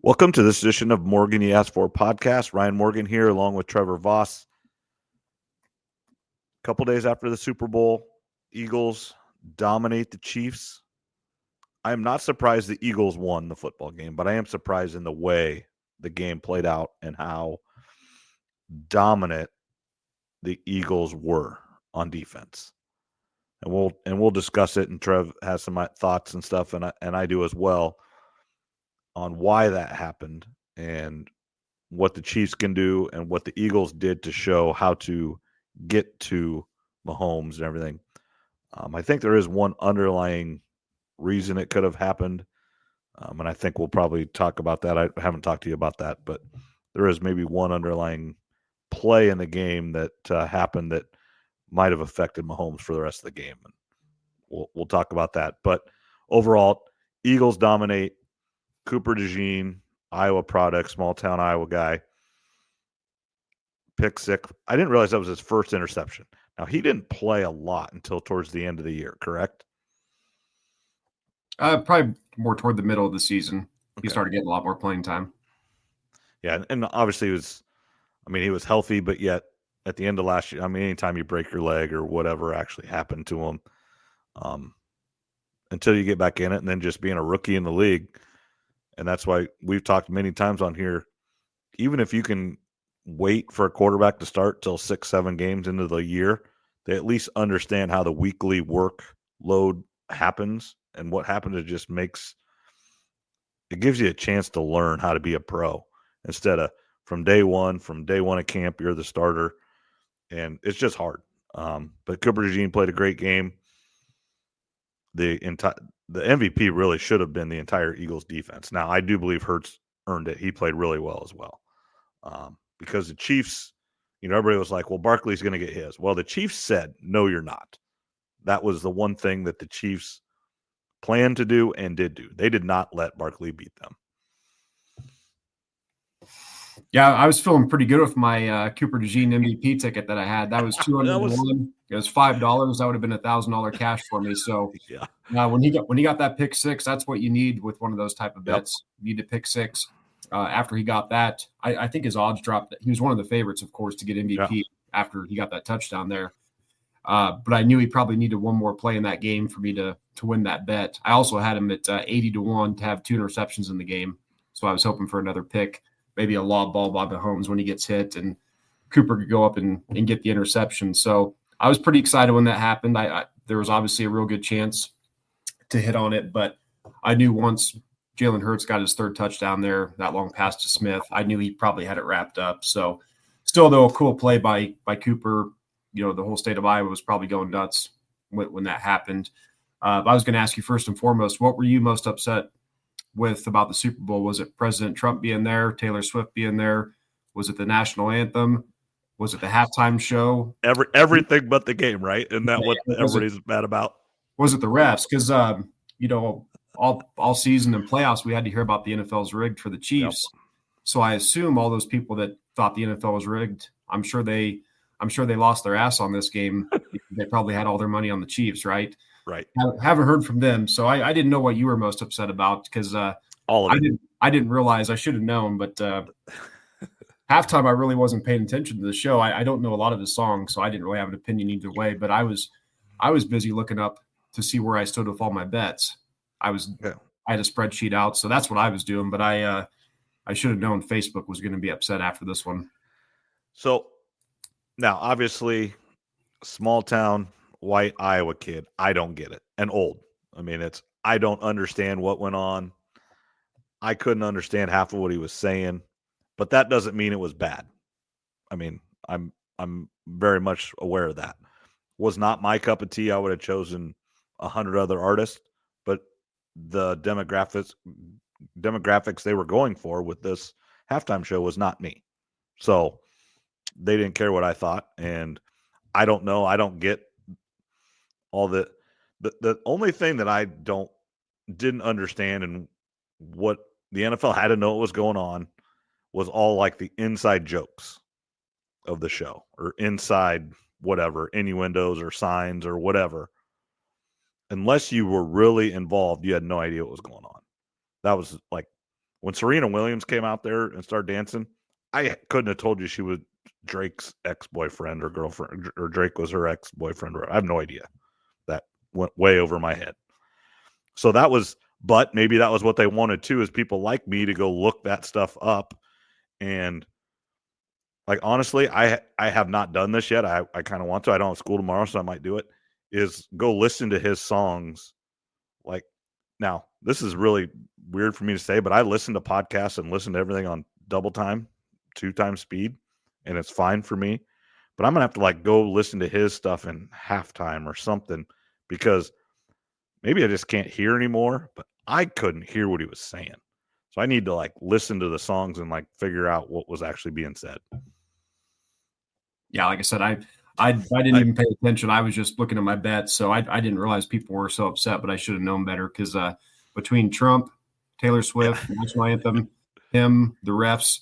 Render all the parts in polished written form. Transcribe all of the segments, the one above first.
Welcome to this edition of Morgan You Asked For podcast. Ryan Morgan here along with Trevor Voss. A couple days after the Super Bowl, Eagles dominate the Chiefs. I am not surprised the Eagles won the football game, but I am surprised in the way the game played out and how dominant the Eagles were on defense. And we'll discuss it, and Trev has some thoughts and stuff, and I do as well, on why that happened and what the Chiefs can do and what the Eagles did to show how to get to Mahomes and everything. I think there is one underlying reason it could have happened, and I think we'll probably talk about that. I haven't talked to you about that, but there is maybe one underlying play in the game that happened that might have affected Mahomes for the rest of the game. And we'll talk about that. But overall, Eagles dominate. Cooper DeJean, Iowa product, small-town Iowa guy, pick six. I didn't realize that was his first interception. Now, he didn't play a lot until towards the end of the year, correct? Probably more toward the middle of the season. He started getting a lot more playing time. Yeah, and obviously he was healthy, but yet at the end of last year, anytime you break your leg or whatever actually happened to him, until you get back in it, and then just being a rookie in the league. And that's why we've talked many times on here, even if you can wait for a quarterback to start till 6-7 games into the year, they at least understand how the weekly workload happens. And what happens, it just gives you a chance to learn how to be a pro instead of from day one of camp, you're the starter. And it's just hard. But Cooper DeJean played a great game. The MVP really should have been the entire Eagles defense. Now, I do believe Hurts earned it. He played really well as well. Because the Chiefs, everybody was like, well, Barkley's going to get his. Well, the Chiefs said, no, you're not. That was the one thing that the Chiefs planned to do and did do. They did not let Barkley beat them. Yeah, I was feeling pretty good with my Cooper DeJean MVP ticket that I had. That was $201. It was $5. That would have been $1,000 cash for me. So yeah. When he got that pick six, that's what you need with one of those type of bets. Yep. You need to pick six. After he got that, I think his odds dropped. He was one of the favorites, of course, to get MVP after he got that touchdown there. But I knew he probably needed one more play in that game for me to win that bet. I also had him at 80-1 to have 2 interceptions in the game. So I was hoping for another pick, maybe a lob ball by Mahomes when he gets hit, and Cooper could go up and get the interception. So I was pretty excited when that happened. There was obviously a real good chance to hit on it, but I knew once Jalen Hurts got his third touchdown there, that long pass to Smith, I knew he probably had it wrapped up. So still, though, a cool play by Cooper. The whole state of Iowa was probably going nuts when that happened. I was going to ask you first and foremost, what were you most upset with about the Super Bowl? Was it President Trump being there, Taylor Swift being there? Was it the national anthem? Was it the halftime show? Everything but the game, right? Isn't that what everybody's mad about? Was it the refs? Because all season and playoffs, we had to hear about the NFL's rigged for the Chiefs. Yep. So I assume all those people that thought the NFL was rigged, I'm sure they lost their ass on this game. They probably had all their money on the Chiefs, right? Right. I haven't heard from them, so I didn't know what you were most upset about because all of it. I didn't realize. I should have known, but halftime I really wasn't paying attention to the show. I don't know a lot of his songs, so I didn't really have an opinion either way. But I was busy looking up to see where I stood with all my bets. I had a spreadsheet out, so that's what I was doing. But I should have known Facebook was going to be upset after this one. So now, obviously, small town white Iowa kid, I don't get it. And old. I don't understand what went on. I couldn't understand half of what he was saying, but that doesn't mean it was bad. I'm very much aware of that. Was not my cup of tea. I would have chosen 100 other artists, but the demographics they were going for with this halftime show was not me. So they didn't care what I thought, and I don't know. I don't get all the only thing that I didn't understand and what the NFL had to know what was going on was all like the inside jokes of the show or inside whatever, innuendos or signs or whatever. Unless you were really involved, you had no idea what was going on. That was like when Serena Williams came out there and started dancing, I couldn't have told you she was Drake's ex-boyfriend or girlfriend, or Drake was her ex-boyfriend. I have no idea. That went way over my head. So that was, but maybe that was what they wanted too, is people like me to go look that stuff up. And like, honestly, I have not done this yet. I kind of want to. I don't have school tomorrow, so I might do it, is go listen to his songs. Like, now, this is really weird for me to say, but I listen to podcasts and listen to everything on double time, 2 times speed, and it's fine for me. But I'm going to have to like go listen to his stuff in halftime or something, because maybe I just can't hear anymore, but I couldn't hear what he was saying. So I need to like listen to the songs and like figure out what was actually being said. Yeah, like I said, I didn't even pay attention. I was just looking at my bets, so I didn't realize people were so upset, but I should have known better, because between Trump, Taylor Swift, national anthem, him, the refs,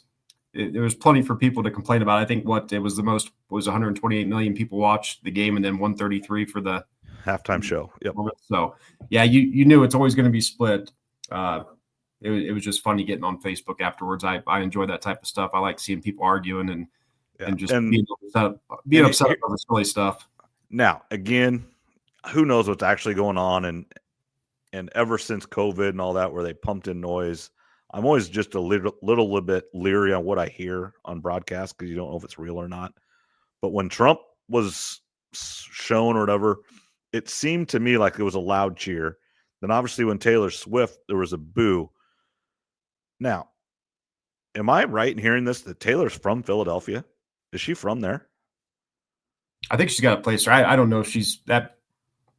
there was plenty for people to complain about. I think it was 128 million people watched the game, and then 133 for the halftime show. Yep. So yeah, you knew it's always going to be split. It was just funny getting on Facebook afterwards. I enjoy that type of stuff. I like seeing people arguing and being upset over silly stuff. Now, again, who knows what's actually going on, and ever since COVID and all that, where they pumped in noise, I'm always just a little bit leery on what I hear on broadcast, because you don't know if it's real or not. But when Trump was shown or whatever, it seemed to me like it was a loud cheer. Then obviously when Taylor Swift, there was a boo. Now, am I right in hearing this, that Taylor's from Philadelphia? Is she from there? I think she's got a place there. I don't know if she's that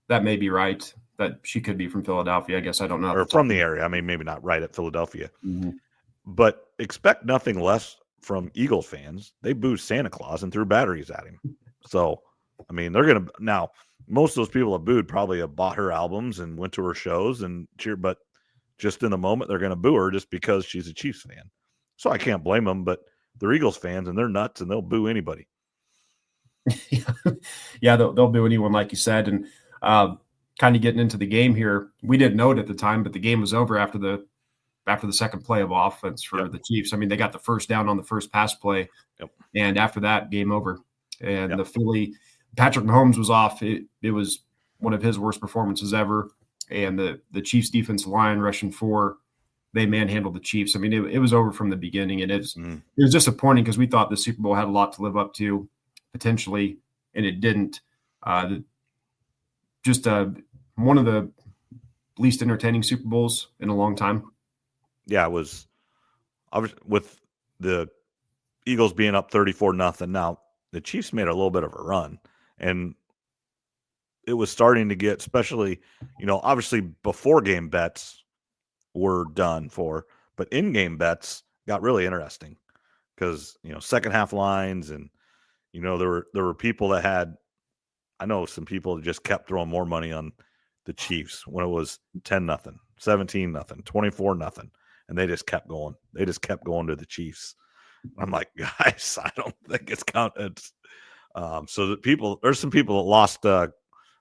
may be right, that she could be from Philadelphia. I guess I don't know. Or from the area. I mean, maybe not right at Philadelphia. Mm-hmm. But expect nothing less from Eagles fans. They booed Santa Claus and threw batteries at him. So, I mean, they're going to – now, most of those people that booed probably have bought her albums and went to her shows and cheered, but just in the moment, they're going to boo her just because she's a Chiefs fan. So I can't blame them, but they're Eagles fans and they're nuts and they'll boo anybody. Yeah, they'll boo anyone, like you said. And kind of getting into the game here, we didn't know it at the time, but the game was over after the second play of offense for the Chiefs. I mean, they got the first down on the first pass play, and after that, game over. And the Philly, Patrick Mahomes was off. It was one of his worst performances ever. And the Chiefs defensive line rushing 4, they manhandled the Chiefs. I mean, it was over from the beginning, and it was disappointing, because we thought the Super Bowl had a lot to live up to potentially, and it didn't. Just one of the least entertaining Super Bowls in a long time. Yeah, it was with the Eagles being up 34-0. Now, the Chiefs made a little bit of a run, and it was starting to get, especially, obviously before game bets were done for, but in-game bets got really interesting, because, second half lines, and, there were people that had, I know some people that just kept throwing more money on the Chiefs when it was 10-0, 17-0, 24-0. And they just kept going. They just kept going to the Chiefs. I'm like, guys, I don't think it's counted. So that there's some people that lost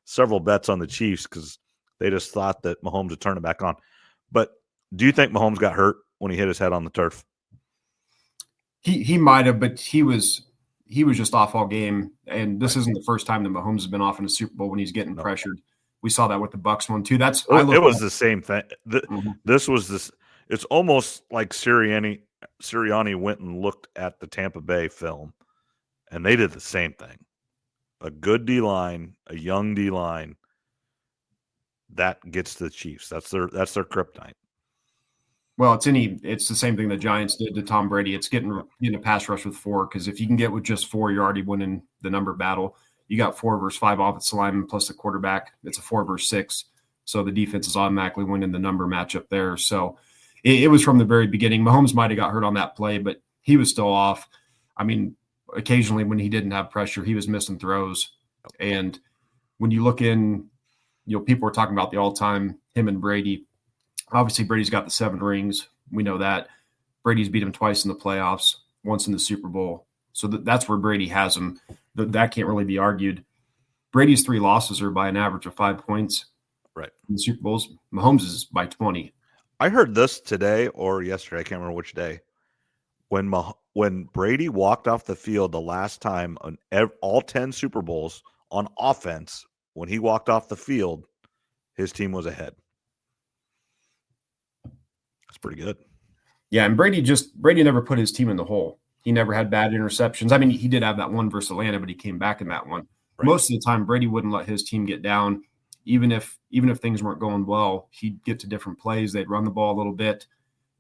several bets on the Chiefs because they just thought that Mahomes would turn it back on. But do you think Mahomes got hurt when he hit his head on the turf? He might have, but he was just off all game. And this isn't the first time that Mahomes has been off in a Super Bowl when he's getting pressured. We saw that with the Bucs one too. It was the same thing. This was this. It's almost like Sirianni went and looked at the Tampa Bay film, and they did the same thing. A good D-line, a young D-line, that gets to the Chiefs. That's their kryptonite. Well, it's the same thing the Giants did to Tom Brady. It's getting a pass rush with 4, because if you can get with just 4, you're already winning the number battle. You got 4 versus 5 offensive linemen plus the quarterback. It's a 4 versus 6. So the defense is automatically winning the number matchup there. So it was from the very beginning. Mahomes might have got hurt on that play, but he was still off. I mean, occasionally when he didn't have pressure, he was missing throws. And when you look in, people are talking about the all-time him and Brady. Obviously, Brady's got the 7 rings. We know that. Brady's beat him twice in the playoffs, once in the Super Bowl. So that's where Brady has him. That can't really be argued. Brady's 3 losses are by an average of 5 points. Right. In the Super Bowls. Mahomes is by 20. I heard this today or yesterday. I can't remember which day. When Brady walked off the field the last time on all 10 Super Bowls on offense, when he walked off the field, his team was ahead. That's pretty good. Yeah, and Brady never put his team in the hole. He never had bad interceptions. I mean, he did have that one versus Atlanta, but he came back in that one. Right. Most of the time, Brady wouldn't let his team get down, even if things weren't going well. He'd get to different plays. They'd run the ball a little bit,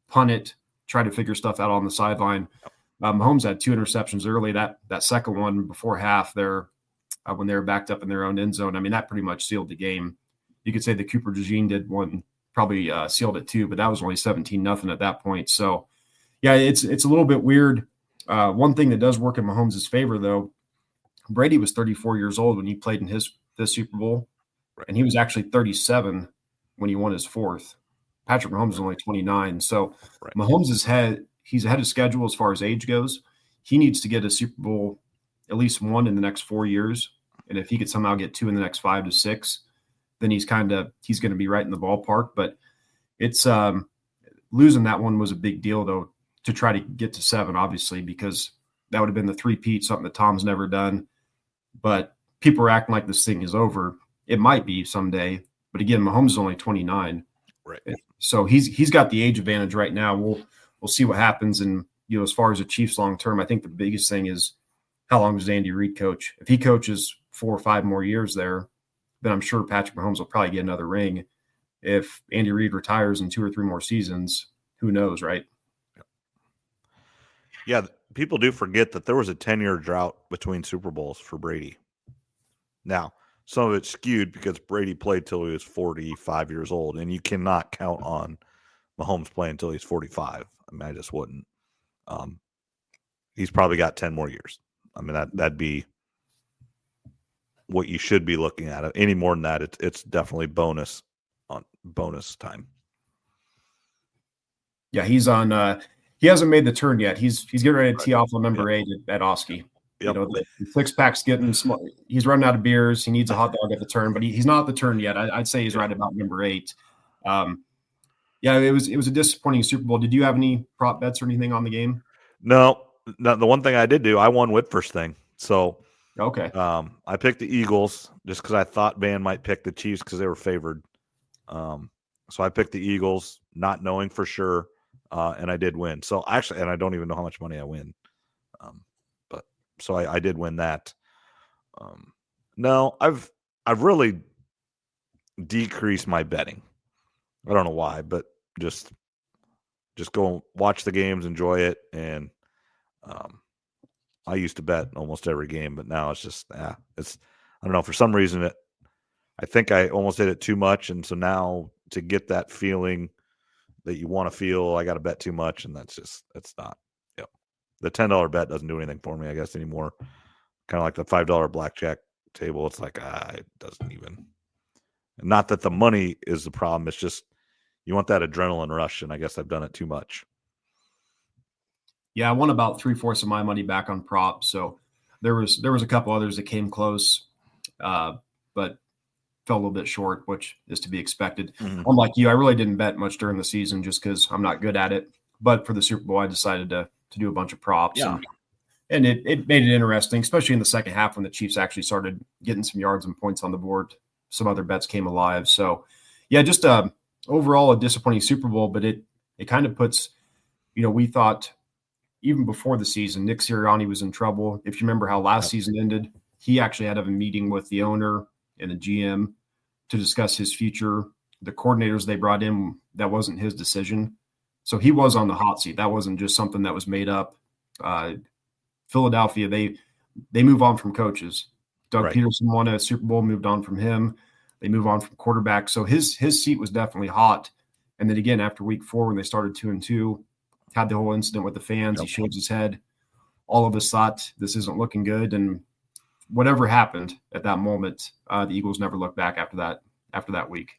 punt it, try to figure stuff out on the sideline. Mahomes had 2 interceptions early. That second one before half there, when they were backed up in their own end zone. I mean, that pretty much sealed the game. You could say the Cooper DeJean did one, probably sealed it too, but that was only 17-0 at that point. So, yeah, it's a little bit weird. One thing that does work in Mahomes' favor, though, Brady was 34 years old when he played in this Super Bowl, right, and he was actually 37 when he won his 4th. Patrick Mahomes is only 29. So right. Mahomes he's ahead of schedule as far as age goes. He needs to get a Super Bowl, at least 1 in the next 4 years. And if he could somehow get 2 in the next 5 to 6, then he's going to be right in the ballpark. But it's losing that one was a big deal, though, to try to get to 7, obviously, because that would have been the three-peat, something that Tom's never done. But people are acting like this thing is over. It might be someday. But again, Mahomes is only 29. Right. So he's got the age advantage right now. We'll see what happens. And, as far as the Chiefs long term, I think the biggest thing is how long does Andy Reid coach? If he coaches 4 or 5 more years there, then I'm sure Patrick Mahomes will probably get another ring. If Andy Reid retires in 2 or 3 more seasons, who knows, right? Yeah, people do forget that there was a 10-year drought between Super Bowls for Brady. Now, some of it's skewed because Brady played till he was 45 years old, and you cannot count on Mahomes playing until he's 45. I mean, I just wouldn't. He's probably got 10 more years. I mean, that'd be what you should be looking at. Any more than that, it's definitely bonus time. Yeah, he's on. He hasn't made the turn yet. He's getting ready to tee off on number 8 at Hawkeyes. Yep. The 6-pack's getting small. He's running out of beers. He needs a hot dog at the turn, but he's not at the turn yet. I'd say he's right about number 8. Yeah, it was a disappointing Super Bowl. Did you have any prop bets or anything on the game? No. The one thing I did do, I won Whitford's thing. So okay, I picked the Eagles just because I thought Van might pick the Chiefs because they were favored. So I picked the Eagles, not knowing for sure, and I did win. So actually, and I don't even know how much money I win. So I did win that. No, I've really decreased my betting. I don't know why, but just go watch the games, enjoy it, and I used to bet almost every game, but now it's just it's I don't know, for some reason I think I almost did it too much, and so now to get that feeling that you want to feel, I got to bet too much, and it's not. Yep. The $10 bet doesn't do anything for me, I guess, anymore. Kind of like the $5 blackjack table. It's like it doesn't even. Not that the money is the problem. It's just you want that adrenaline rush, and I guess I've done it too much. Yeah, I won about 3/4 of my money back on props. So there was a couple others that came close, but fell a little bit short, which is to be expected. Mm-hmm. Unlike you, I really didn't bet much during the season just because I'm not good at it. But for the Super Bowl, I decided to do a bunch of props. Yeah. And it made it interesting, especially in the second half when the Chiefs actually started getting some yards and points on the board. Some other bets came alive. So, yeah, just overall a disappointing Super Bowl, but it kind of puts, we thought even before the season, Nick Sirianni was in trouble. If you remember how last season ended, he actually had to have a meeting with the owner and the GM to discuss his future. The coordinators they brought in, that wasn't his decision. So he was on the hot seat. That wasn't just something that was made up. Philadelphia, they move on from coaches. Doug Peterson won a Super Bowl, moved on from him. They move on from quarterback. So his seat was definitely hot. And then again, after week 4, when they started 2-2, had the whole incident with the fans, He shoves his head. All of us thought this isn't looking good. And whatever happened at that moment, the Eagles never looked back after that week.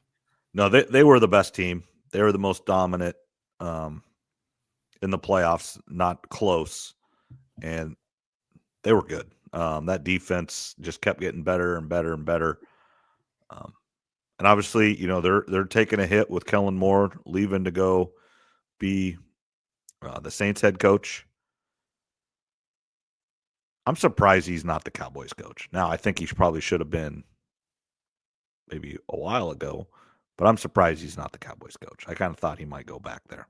No, they were the best team. They were the most dominant in the playoffs, not close. And they were good. That defense just kept getting better and better and better. And obviously, they're taking a hit with Kellen Moore leaving to go be the Saints head coach. I'm surprised he's not the Cowboys coach. Now, I think he probably should have been maybe a while ago, but I'm surprised he's not the Cowboys coach. I kind of thought he might go back there.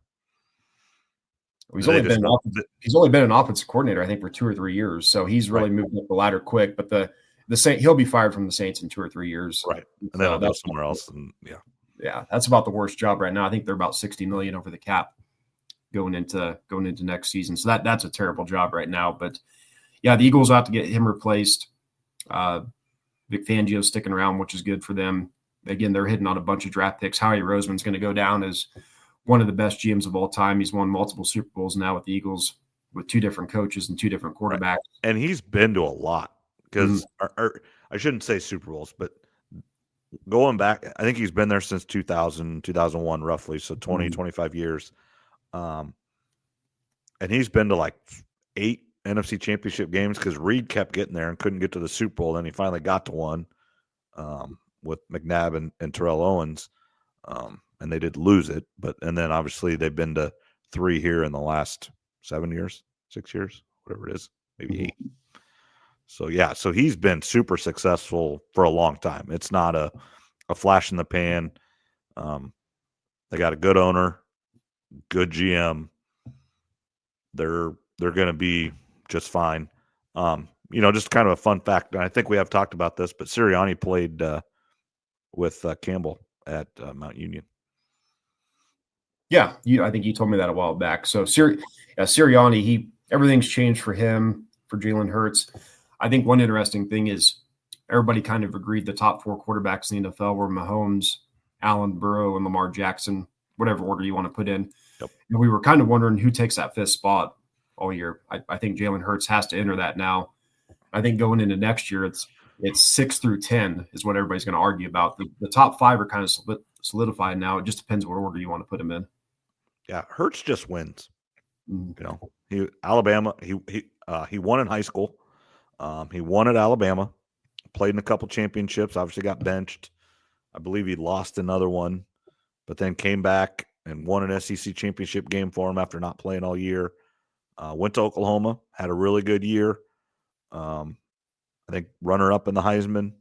He's only been an offensive coordinator, I think, for 2 or 3 years. So he's really moved up the ladder quick. But the Saints, he'll be fired from the Saints in 2 or 3 years. Right. And then he'll go somewhere else. And yeah, that's about the worst job right now. I think they're about $60 million over the cap going into next season. So that's a terrible job right now. But yeah, the Eagles have to get him replaced. Vic Fangio's sticking around, which is good for them. Again, they're hitting on a bunch of draft picks. Howie Roseman's going to go down as one of the best GMs of all time. He's won multiple Super Bowls now with the Eagles with 2 different coaches and 2 different quarterbacks. Right. And he's been to a lot because I shouldn't say Super Bowls, but going back, I think he's been there since 2000, 2001, roughly. So 20, 25 years. And he's been to like 8 NFC Championship games because Reed kept getting there and couldn't get to the Super Bowl. Then he finally got to one with McNabb and Terrell Owens. And they did lose it, and then obviously they've been to 3 here in the last 7 years, 6 years, whatever it is, maybe 8. So he's been super successful for a long time. It's not a flash in the pan. They got a good owner, good GM. They're going to be just fine. Just kind of a fun fact, and I think we have talked about this, but Sirianni played with Campbell at Mount Union. Yeah, I think you told me that a while back. So Sirianni, everything's changed for him, for Jalen Hurts. I think one interesting thing is everybody kind of agreed the top 4 quarterbacks in the NFL were Mahomes, Allen, Burrow, and Lamar Jackson, whatever order you want to put in. Yep. And we were kind of wondering who takes that 5th spot all year. I think Jalen Hurts has to enter that now. I think going into next year, it's 6 through 10 is what everybody's going to argue about. The top 5 are kind of solidified now. It just depends what order you want to put them in. Yeah, Hurts just wins. Alabama. He won in high school. He won at Alabama. Played in a couple championships. Obviously got benched. I believe he lost another one, but then came back and won an SEC championship game for him after not playing all year. Went to Oklahoma, had a really good year. I think runner-up in the Heisman.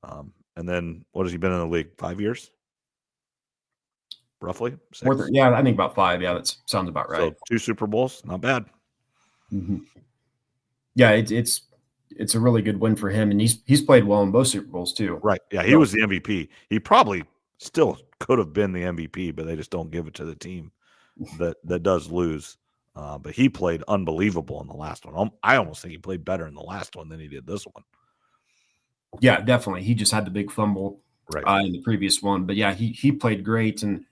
And then what has he been in the league? 5 years? Roughly? 6? Yeah, I think about 5. Yeah, that sounds about right. So 2 Super Bowls, not bad. Mm-hmm. Yeah, it's a really good win for him, and he's played well in both Super Bowls too. Right. Yeah, he was the MVP. He probably still could have been the MVP, but they just don't give it to the team that does lose. But he played unbelievable in the last one. I almost think he played better in the last one than he did this one. Yeah, definitely. He just had the big fumble in the previous one. But yeah, he played great. And,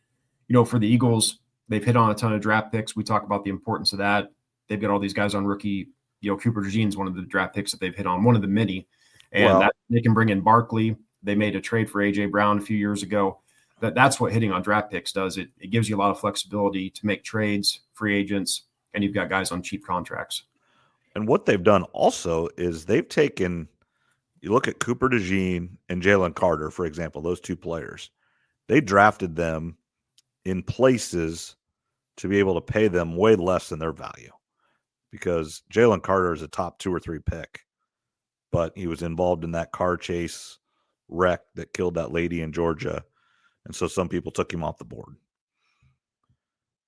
for the Eagles, they've hit on a ton of draft picks. We talk about the importance of that. They've got all these guys on rookie. Cooper DeJean's one of the draft picks that they've hit on, one of the many. And they can bring in Barkley. They made a trade for A.J. Brown a few years ago. That's what hitting on draft picks does. It gives you a lot of flexibility to make trades, free agents, and you've got guys on cheap contracts. And what they've done also is they've taken – you look at Cooper DeJean and Jalen Carter, for example, those 2 players. They drafted them in places to be able to pay them way less than their value because Jalen Carter is a top 2 or 3 pick, but he was involved in that car chase wreck that killed that lady in Georgia, and so some people took him off the board.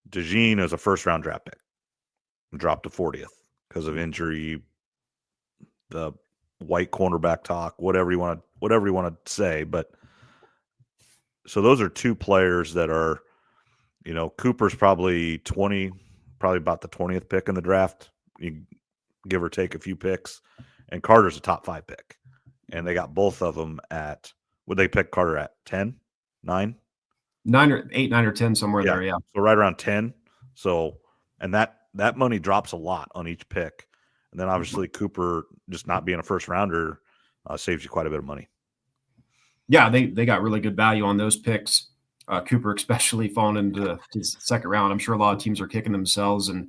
DeJean is a first-round draft pick. Dropped to 40th because of injury, the white cornerback talk, whatever you want to say. But so those are 2 players that are, Cooper's probably about the 20th pick in the draft, you give or take a few picks, and Carter's a top 5 pick. And they got both of them at, would they pick Carter at 10, 9? 9 or 8, 9 or 10, somewhere there, yeah. So right around 10. So, and that money drops a lot on each pick. And then obviously Cooper just not being a first rounder saves you quite a bit of money. Yeah, they got really good value on those picks. Cooper especially falling into his second round. I'm sure a lot of teams are kicking themselves. And,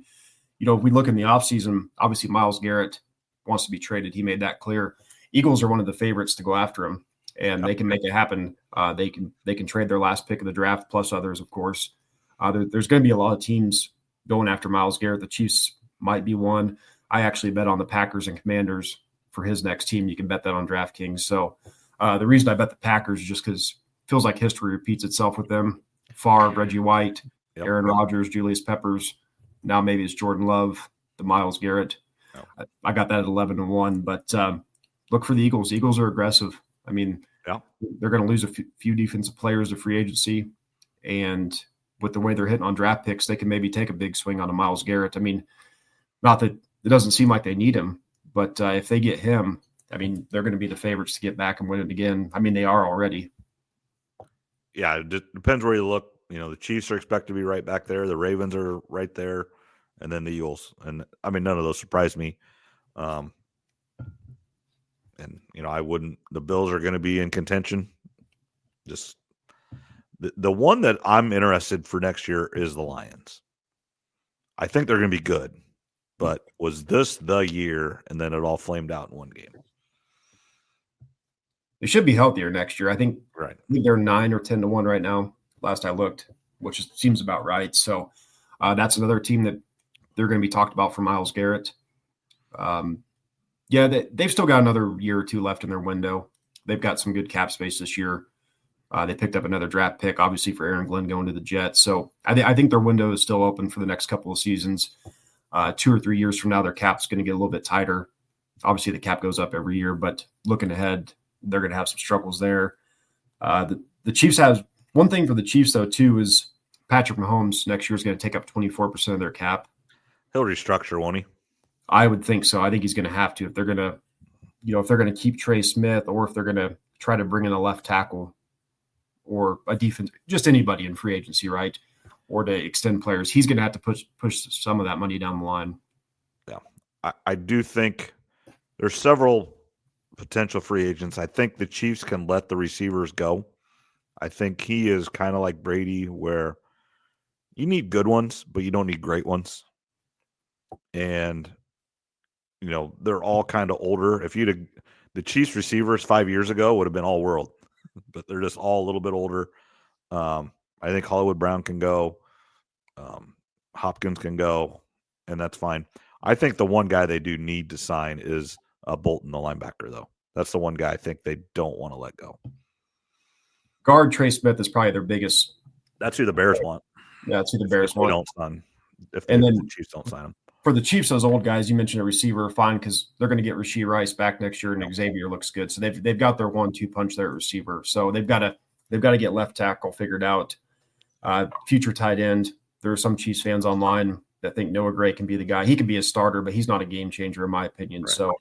if we look in the offseason, obviously Myles Garrett wants to be traded. He made that clear. Eagles are one of the favorites to go after him. and they can make it happen. They can trade their last pick of the draft plus others, of course. There's going to be a lot of teams going after Myles Garrett. The Chiefs might be one. I actually bet on the Packers and Commanders for his next team. You can bet that on DraftKings. So the reason I bet the Packers is just because it feels like history repeats itself with them. Favre, Reggie White, Aaron Rodgers, Julius Peppers. Now maybe it's Jordan Love, the Myles Garrett. I got that at 11-1, but look for the Eagles. Eagles are aggressive. I mean, they're going to lose a few defensive players to free agency, and with the way they're hitting on draft picks, they can maybe take a big swing on a Myles Garrett. I mean, not that it doesn't seem like they need him, but if they get him, I mean, they're going to be the favorites to get back and win it again. I mean, they are already. Yeah, it depends where you look. You know, the Chiefs are expected to be right back there. The Ravens are right there, and then the Eagles. And I mean, none of those surprise me. And you know, the Bills are going to be in contention. Just the one that I'm interested for next year is the Lions. I think they're going to be good, but was this the year? And then it all flamed out in one game. They should be healthier next year. I think they're 9 or 10-1 right now. Last I looked, which seems about right. So that's another team that they're going to be talked about for Myles Garrett. They've still got another year or two left in their window. They've got some good cap space this year. They picked up another draft pick, obviously, for Aaron Glenn going to the Jets. So I think their window is still open for the next couple of seasons. 2 or 3 years from now, their cap's going to get a little bit tighter. Obviously, the cap goes up every year, but looking ahead, they're going to have some struggles there. The Chiefs have one thing for the Chiefs, though, too, is Patrick Mahomes next year is going to take up 24% of their cap. He'll restructure, won't he? I would think so. I think he's going to have to if they're going to keep Trey Smith, or if they're going to try to bring in a left tackle or a defense, just anybody in free agency, right? Or to extend players. He's going to have to push some of that money down the line. Yeah, I do think there's several potential free agents. I think the Chiefs can let the receivers go. I think he is kind of like Brady, where you need good ones, but you don't need great ones. And, you know, they're all kind of older. If the Chiefs receivers 5 years ago would have been all world, but they're just all a little bit older. I think Hollywood Brown can go. Hopkins can go, and that's fine. I think the one guy they do need to sign is Bolton, the linebacker, though. That's the one guy I think they don't want to let go. Guard Trey Smith is probably their biggest. That's who the Bears want. Yeah, that's who the Bears want. If the Chiefs don't sign him. For the Chiefs, those old guys, you mentioned a receiver, fine, because they're going to get Rashee Rice back next year, and Xavier looks good. So they've got their 1-2 punch there at receiver. So they've got to get left tackle figured out. Future tight end. There are some Chiefs fans online that think Noah Gray can be the guy. He could be a starter, but he's not a game changer in my opinion. Right. So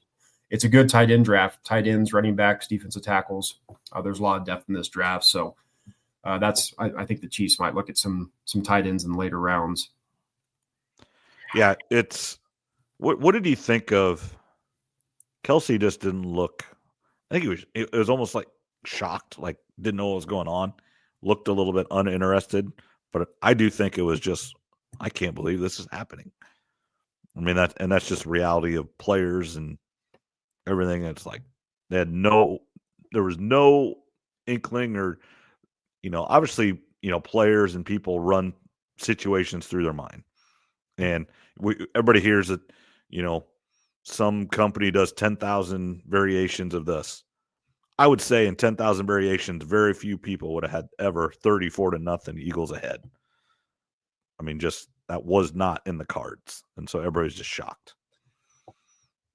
it's a good tight end draft. Tight ends, running backs, defensive tackles. There's a lot of depth in this draft. So I think the Chiefs might look at some tight ends in later rounds. Yeah, it's what did you think of Kelsey? Just didn't look. I think it was almost like shocked, like didn't know what was going on. Looked a little bit uninterested, but I do think it was just, I can't believe this is happening. I mean, that's just reality of players and everything. It's like there was no inkling, or, obviously, players and people run situations through their mind. And everybody hears that, some company does 10,000 variations of this. I would say in 10,000 variations, very few people would have had ever 34-0 Eagles ahead. I mean, just that was not in the cards. And so everybody's just shocked.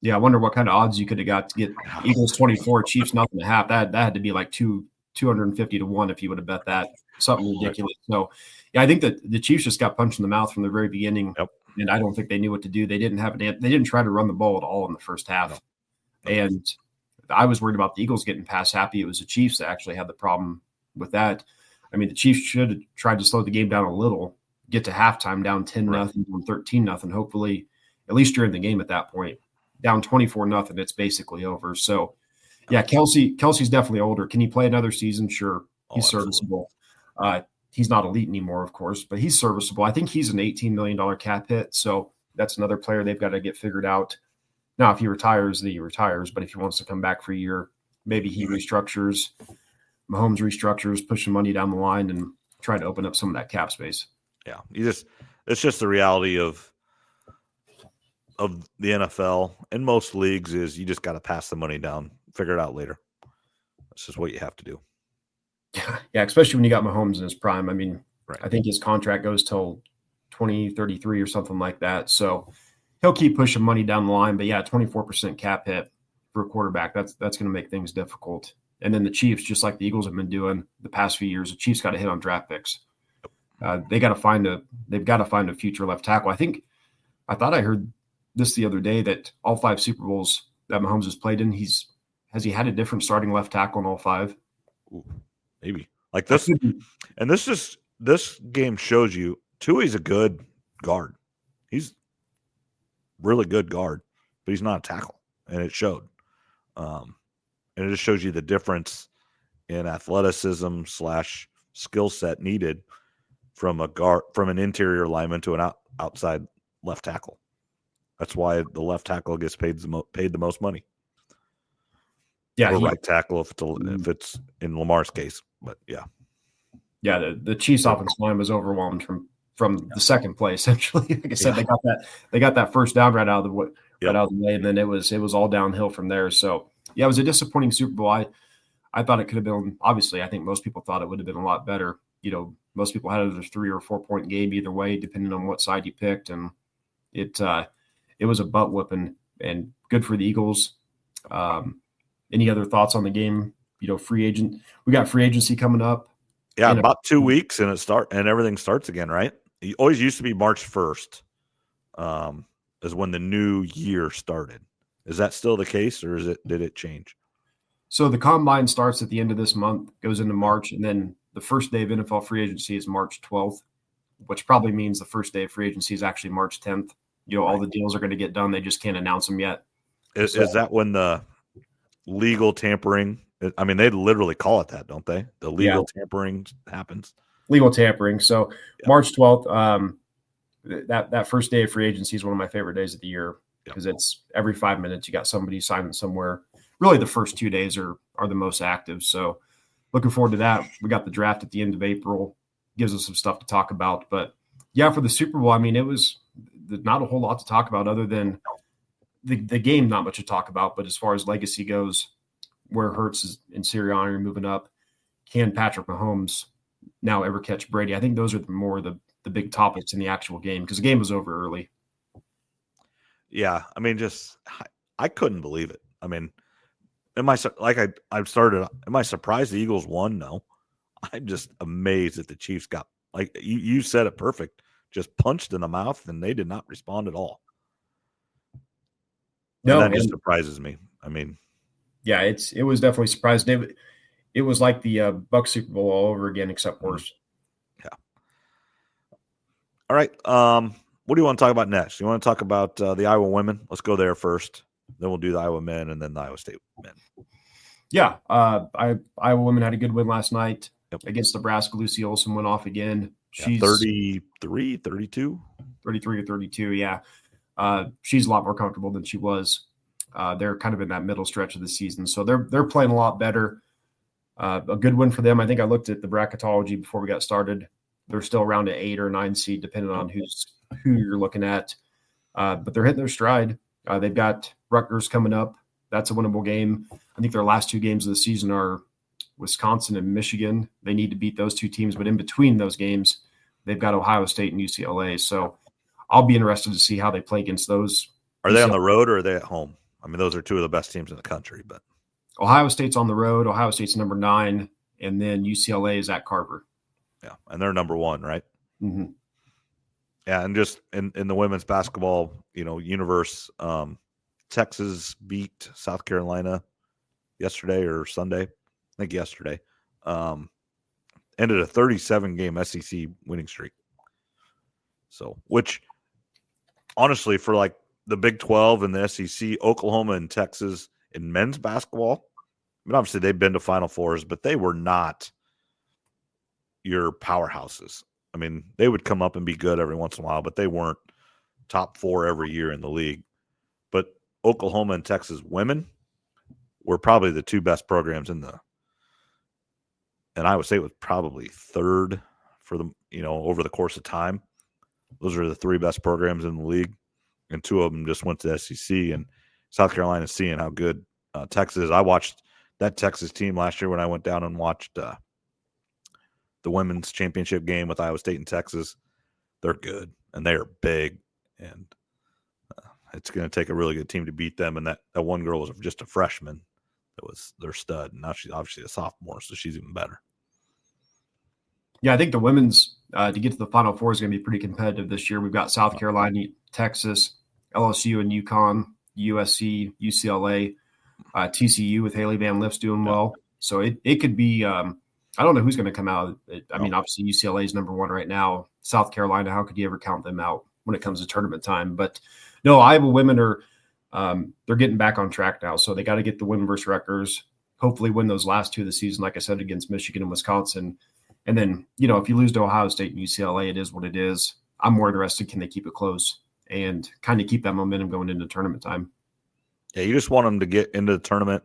Yeah, I wonder what kind of odds you could have got to get Eagles 24, Chiefs nothing to half. That had to be like 250-1 if you would have bet that. Something ridiculous. So, yeah, I think that the Chiefs just got punched in the mouth from the very beginning. Yep. And I don't think they knew what to do. They didn't try to run the ball at all in the first half. Nope. And I was worried about the Eagles getting pass happy. It was the Chiefs that actually had the problem with that. I mean, the Chiefs should have tried to slow the game down a little, get to halftime down 10-0, 13-0, hopefully, at least during the game at that point. Down 24-0, it's basically over. So, yeah, Kelsey's definitely older. Can he play another season? Sure. He's serviceable. He's not elite anymore, of course, but he's serviceable. I think he's an $18 million cap hit, so that's another player they've got to get figured out. Now, if he retires, he retires, but if he wants to come back for a year, maybe he restructures, Mahomes restructures, pushing money down the line and try to open up some of that cap space. Yeah, it's just the reality of the NFL and most leagues is you just got to pass the money down, figure it out later. That's just what you have to do. Yeah, especially when you got Mahomes in his prime. I mean, right. I think his contract goes till 2033 or something like that. So he'll keep pushing money down the line. But yeah, 24% cap hit for a quarterback, that's going to make things difficult. And then the Chiefs, just like the Eagles have been doing the past few years, the Chiefs got to hit on draft picks. They've got to find a future left tackle. I thought I heard this the other day that all 5 Super Bowls that Mahomes has played in, has he had a different starting left tackle in all 5? Ooh, maybe like this. And this game shows you Tui's a good guard. He's really good guard, but he's not a tackle, and it showed. And it just shows you the difference in athleticism / skill set needed from an interior lineman to an outside left tackle. That's why the left tackle gets paid the most money. Yeah, or right tackle if it's in Lamar's case. But yeah, the Chiefs' offensive line was overwhelmed from the second play. Essentially, like I said, they got that first down right out of the way, and then it was all downhill from there. So yeah, it was a disappointing Super Bowl. I thought it could have been. Obviously, I think most people thought it would have been a lot better. Most people had it as a 3 or 4 point game either way, depending on what side you picked, and it was a butt whooping and good for the Eagles. Any other thoughts on the game? We got free agency coming up. Yeah, about 2 weeks and everything starts again, right? It always used to be March 1st, is when the new year started. Is that still the case, or did it change? So the combine starts at the end of this month, goes into March, and then the first day of NFL free agency is March 12th, which probably means the first day of free agency is actually March 10th. All the deals are going to get done. They just can't announce them yet. Is that when the legal tampering? I mean, they literally call it that, don't they? The legal tampering happens. Legal tampering. So March 12th, that first day of free agency is one of my favorite days of the year because it's every 5 minutes you got somebody signing somewhere. Really, the first 2 days are the most active. So looking forward to that. We got the draft at the end of April. Gives us some stuff to talk about. But yeah, for the Super Bowl, I mean, it was not a whole lot to talk about other than the game, not much to talk about. But as far as legacy goes, where Hurts and Sirianni are moving up, can Patrick Mahomes now ever catch Brady? I think those are more the big topics in the actual game because the game was over early. Yeah, I mean, I couldn't believe it. I mean, am I surprised the Eagles won? No. I'm just amazed that the Chiefs got, like you said it perfect, just punched in the mouth, and they did not respond at all. No, and that just surprises me. I mean, yeah, it was definitely surprising. It was like the Bucs Super Bowl all over again, except worse. Yeah. All right. What do you want to talk about next? You want to talk about the Iowa women? Let's go there first. Then we'll do the Iowa men and then the Iowa State men. Yeah. Iowa women had a good win last night against Nebraska. Lucy Olson went off again. She's 33, 32. 33 or 32, yeah. She's a lot more comfortable than she was. They're kind of in that middle stretch of the season. So they're playing a lot better. A good win for them. I think I looked at the bracketology before we got started. They're still around an 8 or 9 seed, depending on who you're looking at. But they're hitting their stride. They've got Rutgers coming up. That's a winnable game. I think their last 2 games of the season are Wisconsin and Michigan. They need to beat those 2 teams. But in between those games, they've got Ohio State and UCLA. So I'll be interested to see how they play against those. Are they on the road or are they at home? I mean, those are 2 of the best teams in the country. But Ohio State's on the road. Ohio State's number 9, and then UCLA is at Carver. Yeah, and they're number 1, right? Mm-hmm. Yeah, and just in the women's basketball, universe, Texas beat South Carolina yesterday or Sunday. I think yesterday. Ended a 37-game SEC winning streak. So, which honestly, for like the Big 12 and the SEC, Oklahoma and Texas in men's basketball, I mean, obviously they've been to Final Fours, but they were not your powerhouses. I mean, they would come up and be good every once in a while, but they weren't top 4 every year in the league. But Oklahoma and Texas women were probably the two best programs and Iowa State was probably third for the, over the course of time. Those are the three best programs in the league, and two of them just went to the SEC. And South Carolina, seeing how good Texas is. I watched that Texas team last year when I went down and watched the women's championship game with Iowa State and Texas. They're good, and they are big, and it's going to take a really good team to beat them. And that one girl was just a freshman that was their stud. And now she's obviously a sophomore, so she's even better. Yeah, I think the women's to get to the Final Four is going to be pretty competitive this year. We've got South Carolina, Texas, LSU and UConn, USC, UCLA, TCU with Haley Van Lif's doing well. So it could be I don't know who's going to come out. I mean, obviously UCLA is number one right now. South Carolina, how could you ever count them out when it comes to tournament time? But no, Iowa women are they're getting back on track now. So they got to get the win versus Rutgers, hopefully win those last two of the season, like I said, against Michigan and Wisconsin. And then, if you lose to Ohio State and UCLA, it is what it is. I'm more interested, can they keep it close and kind of keep that momentum going into tournament time? Yeah, you just want them to get into the tournament,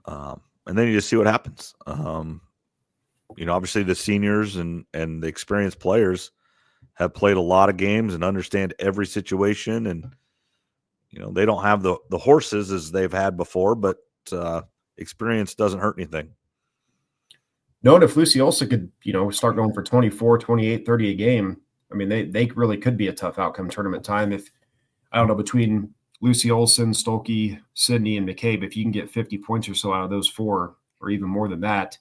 and then you just see what happens. Obviously the seniors and the experienced players have played a lot of games and understand every situation. And, they don't have the horses as they've had before, but experience doesn't hurt anything. No, and if Lucy Olson could, start going for 24, 28, 30 a game, I mean, they really could be a tough outcome tournament time. If, I don't know, between Lucy Olson, Stolke, Sydney, and McCabe, if you can get 50 points or so out of those four, or even more than that,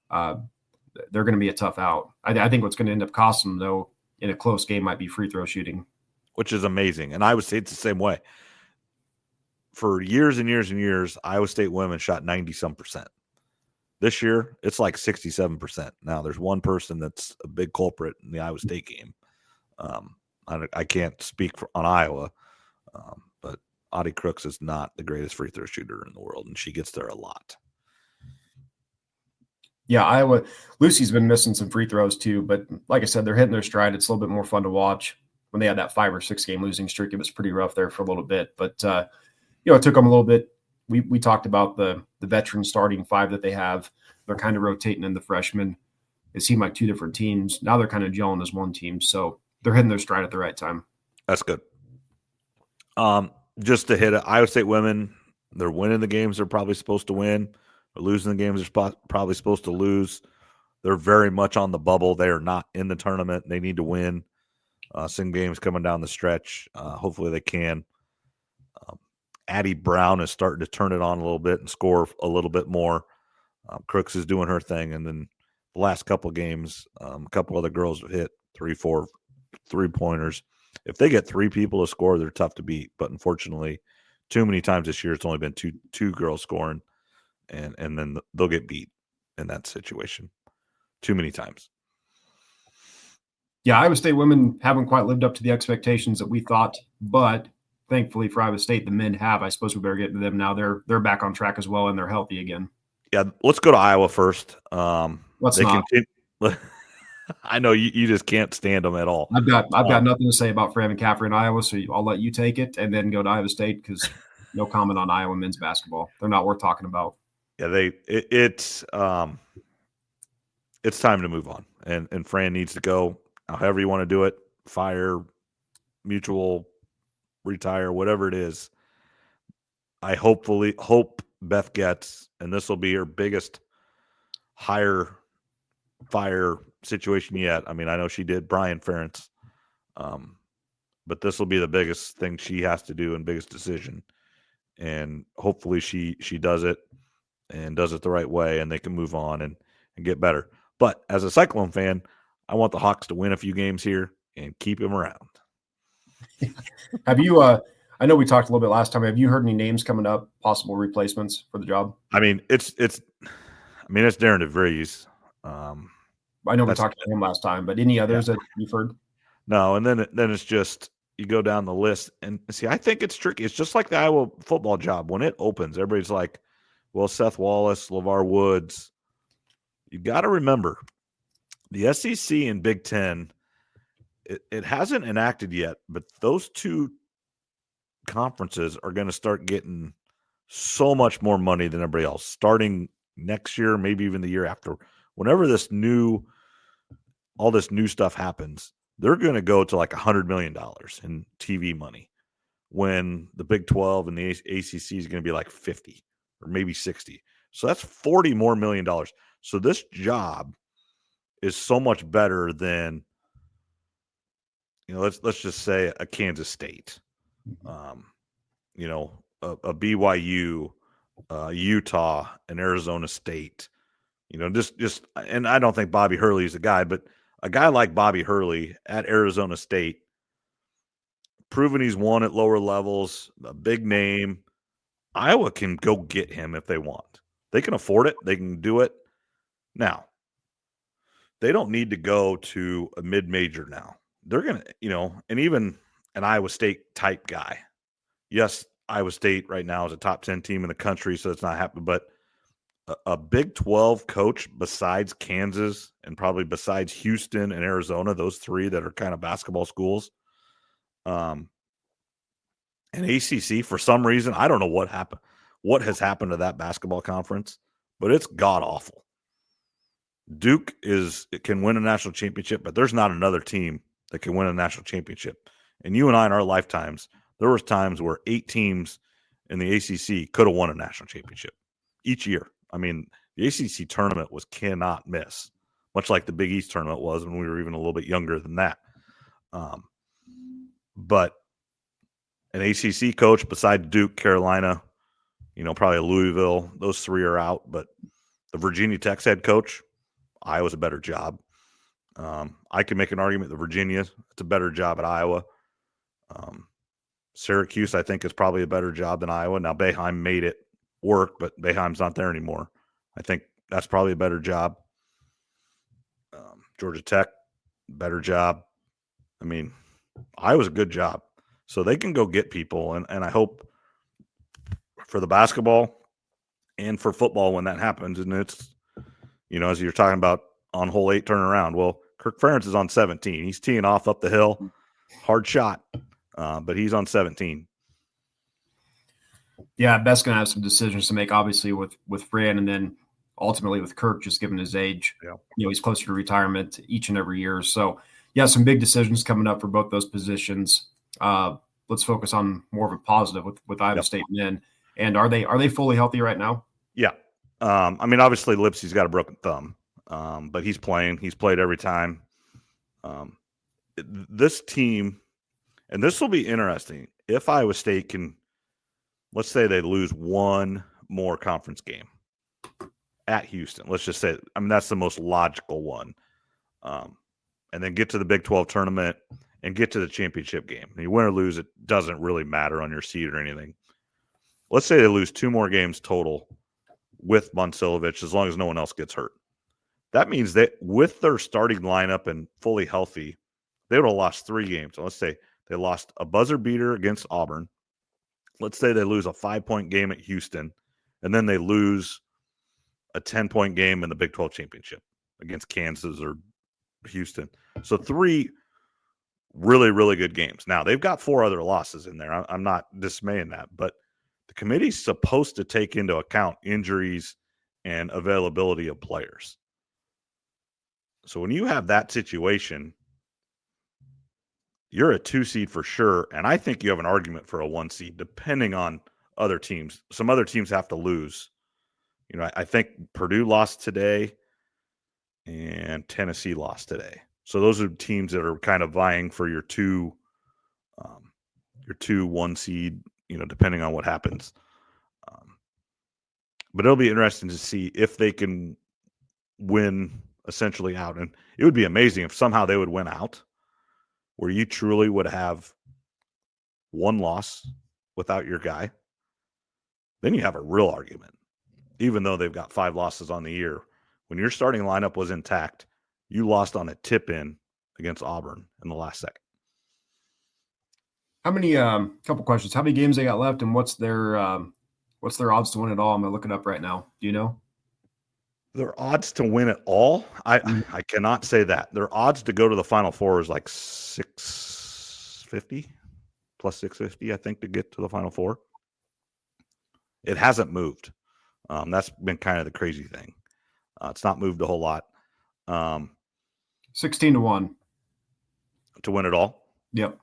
they're going to be a tough out. I think what's going to end up costing them, though, in a close game might be free throw shooting. Which is amazing. And Iowa State's the same way. For years and years and years, Iowa State women shot 90-some%. This year, it's like 67%. Now, there's one person that's a big culprit in the Iowa State game. I can't speak on Iowa, but Audie Crooks is not the greatest free throw shooter in the world, and she gets there a lot. Yeah, Iowa, Lucy's been missing some free throws too, but like I said, they're hitting their stride. It's a little bit more fun to watch. When they had that 5 or 6 game losing streak, it was pretty rough there for a little bit, but it took them a little bit. We talked about the veteran starting 5 that they have. They're kind of rotating in the freshmen. It seemed like 2 different teams. Now they're kind of gelling as one team, so they're hitting their stride at the right time. That's good. Just to hit it, Iowa State women, they're winning the games they're probably supposed to win. They're losing the games they're probably supposed to lose. They're very much on the bubble. They are not in the tournament. They need to win. Some games coming down the stretch. Hopefully they can. Addie Brown is starting to turn it on a little bit and score a little bit more. Crooks is doing her thing. And then the last couple of games, a couple other girls have hit 3-4 3-pointers. If they get 3 people to score, they're tough to beat. But unfortunately, too many times this year, it's only been two girls scoring. And then they'll get beat in that situation too many times. Yeah, Iowa State women haven't quite lived up to the expectations that we thought, but thankfully for Iowa State, the men have. I suppose we better get to them now. They're back on track as well, and they're healthy again. Yeah, let's go to Iowa first. Let's not. I know you just can't stand them at all. I've got nothing to say about Fran McCaffrey in Iowa, so I'll let you take it and then go to Iowa State because no comment on Iowa men's basketball. They're not worth talking about. Yeah, it's time to move on, and Fran needs to go. However you want to do it, fire, mutual, retire, whatever it is. I hope Beth gets, and this will be her biggest fire situation yet. I mean, I know she did Brian Ferentz, but this will be the biggest thing she has to do and biggest decision. And hopefully she does it and does it the right way, and they can move on and get better. But as a Cyclone fan, I want the Hawks to win a few games here and keep them around. Have you I know we talked a little bit last time. Have you heard any names coming up, possible replacements for the job? I mean, it's Darren DeVries. I know we talked to him last time, but any others that you've heard? No, and then it's just you go down the list and see. I think it's tricky. It's just like the Iowa football job when it opens. Everybody's like, "Well, Seth Wallace, LeVar Woods." You got to remember, the SEC and Big Ten. It hasn't enacted yet, but those two conferences are going to start getting so much more money than everybody else starting next year, maybe even the year after. Whenever all this new stuff happens, they're going to go to like $100 million in TV money when the Big 12 and the ACC is going to be like 50 or maybe 60. So that's $40 more million. So this job is so much better than, let's just say a Kansas State, a BYU, Utah, and Arizona State. And I don't think Bobby Hurley is a guy, but a guy like Bobby Hurley at Arizona State, proven he's won at lower levels, a big name. Iowa can go get him if they want. They can afford it. They can do it. Now, they don't need to go to a mid-major now. They're going to, and even an Iowa State type guy. Yes, Iowa State right now is a top 10 team in the country, so it's not happening. But a Big 12 coach besides Kansas and probably besides Houston and Arizona, those three that are kind of basketball schools, and ACC, for some reason, I don't know what happened. What has happened to that basketball conference, but it's god-awful. Duke can win a national championship, but there's not another team that can win a national championship. And you and I in our lifetimes, there was times where 8 teams in the ACC could have won a national championship each year. I mean, the ACC tournament cannot miss, much like the Big East tournament was when we were even a little bit younger than that. But an ACC coach besides Duke, Carolina, probably Louisville, those three are out. But the Virginia Tech's head coach, Iowa's a better job. I can make an argument that Virginia, it's a better job at Iowa. Syracuse, I think, is probably a better job than Iowa. Now, Boeheim made it work, but Boeheim's not there anymore. I think that's probably a better job. Georgia Tech, better job. I mean, Iowa's a good job. So they can go get people, and I hope for the basketball and for football when that happens, and it's, as you're talking about on hole 8 turning around. Well, Kirk Ferentz is on 17. He's teeing off up the hill. Hard shot, but he's on 17. Yeah, Beth's going to have some decisions to make, obviously, with Fran, and then ultimately with Kirk, just given his age. Yeah. He's closer to retirement each and every year. So, yeah, some big decisions coming up for both those positions. Let's focus on more of a positive with Iowa State men. And are they fully healthy right now? Yeah. I mean, obviously Lipsey's got a broken thumb, but he's playing. He's played every time. This team, and this will be interesting, if Iowa State can, let's say they lose one more conference game at Houston. Let's just say, that's the most logical one. And then get to the Big 12 tournament and get to the championship game. And you win or lose, it doesn't really matter on your seed or anything. Let's say they lose 2 more games total with Monsilovich, as long as no one else gets hurt. That means that with their starting lineup and fully healthy, they would have lost 3 games. So let's say they lost a buzzer beater against Auburn. Let's say they lose a 5-point game at Houston, and then they lose a 10-point game in the Big 12 championship against Kansas or Houston. So 3 really, really good games. Now, they've got 4 other losses in there. I'm not dismaying that, but the committee's supposed to take into account injuries and availability of players. So when you have that situation, you're a 2 seed for sure, and I think you have an argument for a 1 seed, depending on other teams. Some other teams have to lose. I think Purdue lost today, and Tennessee lost today. So those are teams that are kind of vying for your 2 1 seed, depending on what happens. But it'll be interesting to see if they can win essentially out. And it would be amazing if somehow they would win out, where you truly would have 1 loss without your guy. Then you have a real argument, even though they've got 5 losses on the year. When your starting lineup was intact, you lost on a tip-in against Auburn in the last second. How many? Couple questions. How many games they got left, and what's their odds to win it all? I'm gonna look it up right now. Do you know their odds to win it all? I cannot say that. Their odds to go to the Final Four is like 650 plus 650, I think, to get to the Final Four. It hasn't moved. That's been kind of the crazy thing. It's not moved a whole lot. 16-1 to win it all. Yep.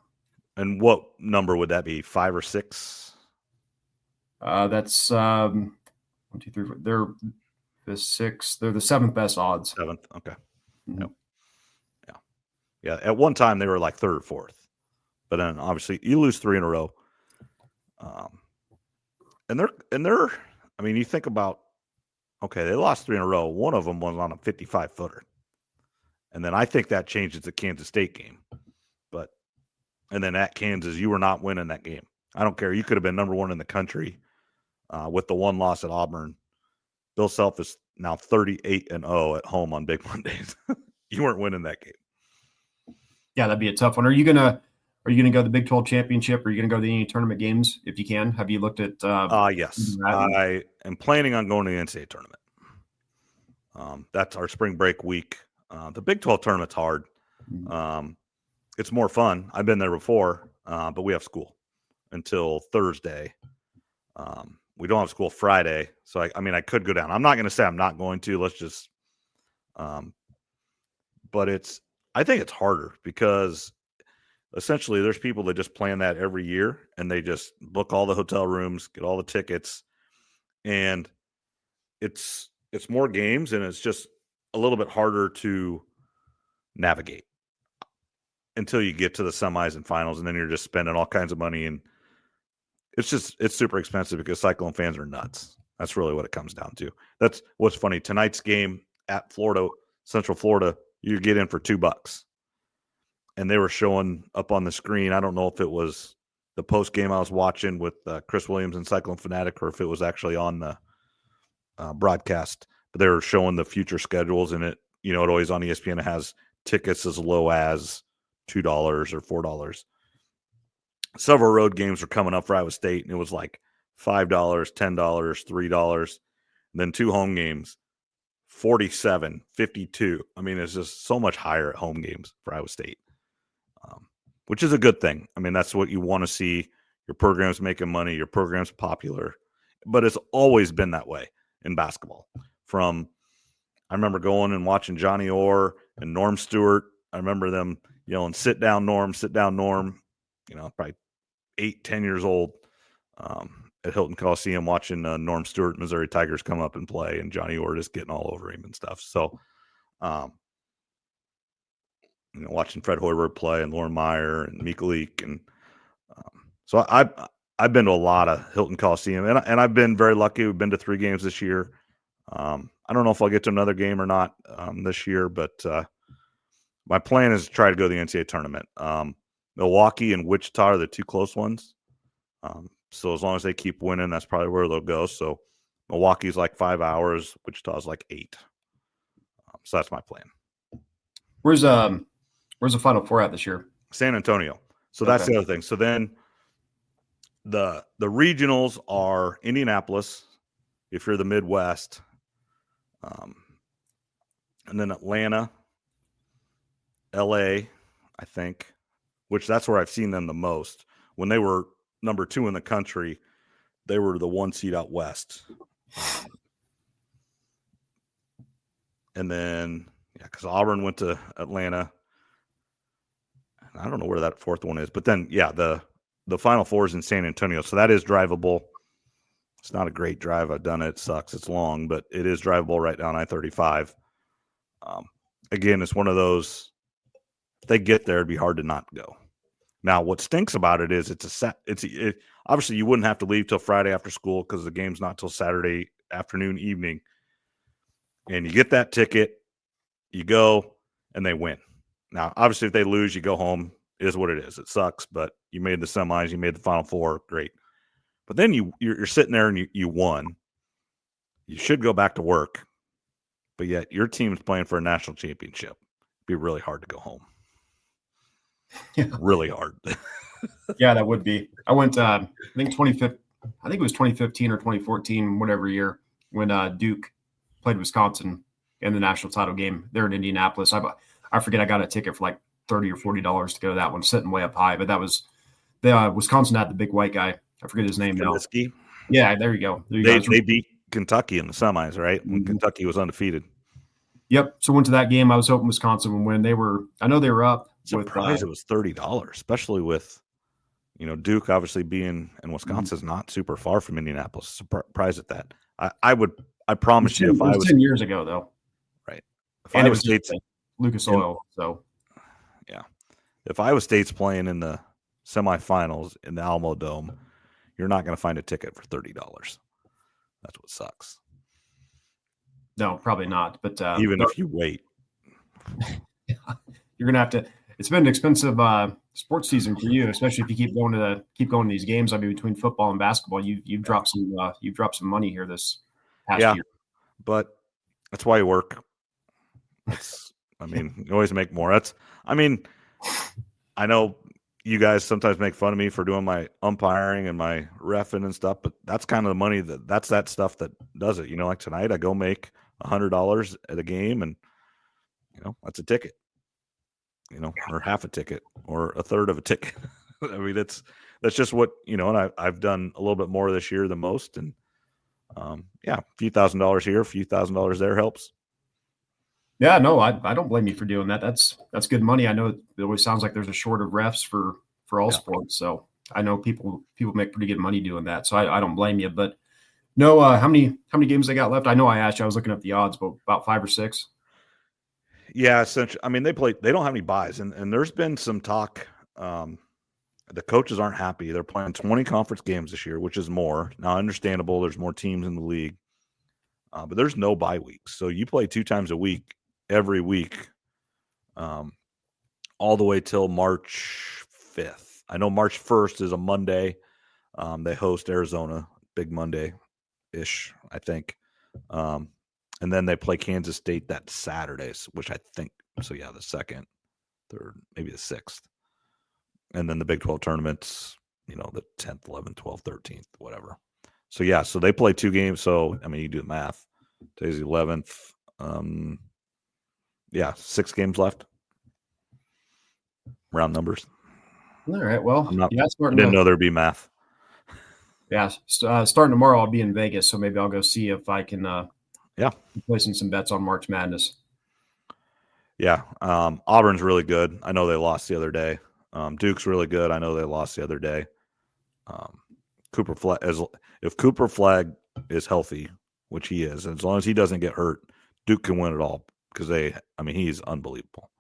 And what number would that be? 5 or 6? That's 1, 2, 3, 4. They're the 6th. They're the 7th best odds. 7th. Okay. Mm-hmm. Yep. Yeah. At one time they were like 3rd or 4th, but then obviously you lose 3 in a row. And they're. I mean, you think about. Okay, they lost 3 in a row. One of them was on a 55-footer, and then I think that changes the Kansas State game. And then at Kansas, you were not winning that game. I don't care. You could have been number 1 in the country with the one loss at Auburn. Bill Self is now 38-0 at home on Big Mondays. You weren't winning that game. Yeah, that'd be a tough one. Are you gonna go to the Big 12 championship? Are you gonna go to any tournament games if you can? Have you looked at? Yes, I am planning on going to the NCAA tournament. That's our spring break week. The Big 12 tournament's hard. It's more fun. I've been there before, but we have school until Thursday. We don't have school Friday, so I mean, I could go down. I'm not going to say I'm not going to. Let's just, but I think it's harder because essentially there's people that just plan that every year and they just book all the hotel rooms, get all the tickets, and it's more games and it's just a little bit harder to navigate until you get to the semis and finals, and then you're just spending all kinds of money, and it's super expensive because Cyclone fans are nuts. That's really what it comes down to. That's what's funny. Tonight's game at Florida, Central Florida, you get in for $2. And they were showing up on the screen. I don't know if it was the post game I was watching with Chris Williams and Cyclone Fanatic, or if it was actually on the broadcast. But they were showing the future schedules, and it always on ESPN. It has tickets as low as $2 or $4. Several road games were coming up for Iowa State, and it was like $5, $10, $3. And then 2 home games, $47, $52. I mean, it's just so much higher at home games for Iowa State, which is a good thing. I mean, that's what you want to see. Your program's making money. Your program's popular. But it's always been that way in basketball. I remember going and watching Johnny Orr and Norm Stewart. I remember them yelling, sit down, Norm, probably 8-10 years old at Hilton Coliseum watching Norm Stewart, Missouri Tigers come up and play, and Johnny Orr just getting all over him and stuff. So, watching Fred Hoiberg play and Lauren Meyer and Mikalik. And so I've been to a lot of Hilton Coliseum, and I've been very lucky. We've been to 3 games this year. I don't know if I'll get to another game or not this year, but my plan is to try to go to the NCAA tournament. Milwaukee and Wichita are the 2 close ones. So as long as they keep winning, that's probably where they'll go. So Milwaukee's like 5 hours. Wichita's like 8. So that's my plan. Where's the Final Four at this year? San Antonio. So that's the other thing. So then the regionals are Indianapolis, if you're the Midwest, and then Atlanta, LA, I think, which that's where I've seen them the most. When they were number 2 in the country, they were the 1 seed out west. And then, because Auburn went to Atlanta. I don't know where that 4th one is. But then, the Final Four is in San Antonio. So that is drivable. It's not a great drive. I've done it. It sucks. It's long, but it is drivable right down I-35. Again, it's one of those, if they get there, it'd be hard to not go. Now, what stinks about it is obviously you wouldn't have to leave till Friday after school because the game's not till Saturday afternoon, evening. And you get that ticket, you go, and they win. Now, obviously, if they lose, you go home. It is what it is. It sucks, but you made the semis, you made the Final Four, great. But then you're sitting there and you won. You should go back to work, but yet your team's playing for a national championship. It'd be really hard to go home. Yeah. Really hard. Yeah, that would be. I went, I think it was 2015 or 2014, whatever year, when Duke played Wisconsin in the national title game there in Indianapolis. I forget, I got a ticket for like $30 or $40 to go to that one, sitting way up high. But that was Wisconsin had the big white guy. I forget his name now. Yeah, there you go. There you go. They beat Kentucky in the semis, right? When Mhm. Kentucky was undefeated. Yep. So went to that game. I was hoping Wisconsin would win. I know they were up with. Surprised it was $30, especially with Duke obviously being in Wisconsin is not super far from Indianapolis. Surprised at that. I promise you, if I it was was 10 years ago though, right, if and it Iowa was just State's Lucas in, Oil. So yeah, if Iowa State's playing in the semifinals in the Alamo Dome, you're not going to find a ticket for $30. That's what sucks. no, probably not. But Even if you wait, you're gonna have to. It's been an expensive sports season for you, especially if you keep going to these games. I mean, between football and basketball, you've dropped some money here this past year. But that's why you work. You always make more. I know you guys sometimes make fun of me for doing my umpiring and my reffing and stuff, but that's kind of the money that's that stuff that does it. Like tonight, I go make $100 at a game, and that's a ticket. Or half a ticket, or a third of a ticket. I mean, that's just what and I've done a little bit more this year than most, and a few $1,000s here, a few $1,000s there helps. Yeah, no, I don't blame you for doing that. That's good money. I know it always sounds like there's a short of refs for all sports, so I know people make pretty good money doing that. So I don't blame you. But no, how many games they got left? I know I asked you. I was looking up the odds, but about 5 or 6. Yeah, essentially. I mean, they don't have any buys, and there's been some talk. The coaches aren't happy. They're playing 20 conference games this year, which is more. Now, understandable. There's more teams in the league, but there's no bye weeks. So you play 2 times a week, every week, all the way till March 5th. I know March 1st is a Monday. They host Arizona, big Monday-ish, I think. And then they play Kansas State that Saturdays, which I think so. Yeah, the 2nd, 3rd, maybe the 6th, and then the Big 12 tournaments. The 10th, 11th, 12th, 13th, whatever. So yeah, so they play 2 games. So I mean, you do the math. Today's the 11th. 6 games left. Round numbers. All right. Well, I didn't know there'd be math. Yeah, starting tomorrow, I'll be in Vegas, so maybe I'll go see if I can. Placing some bets on March Madness. Yeah, Auburn's really good. I know they lost the other day. Duke's really good. I know they lost the other day. If Cooper Flag is healthy, which he is, as long as he doesn't get hurt, Duke can win it all because he's unbelievable.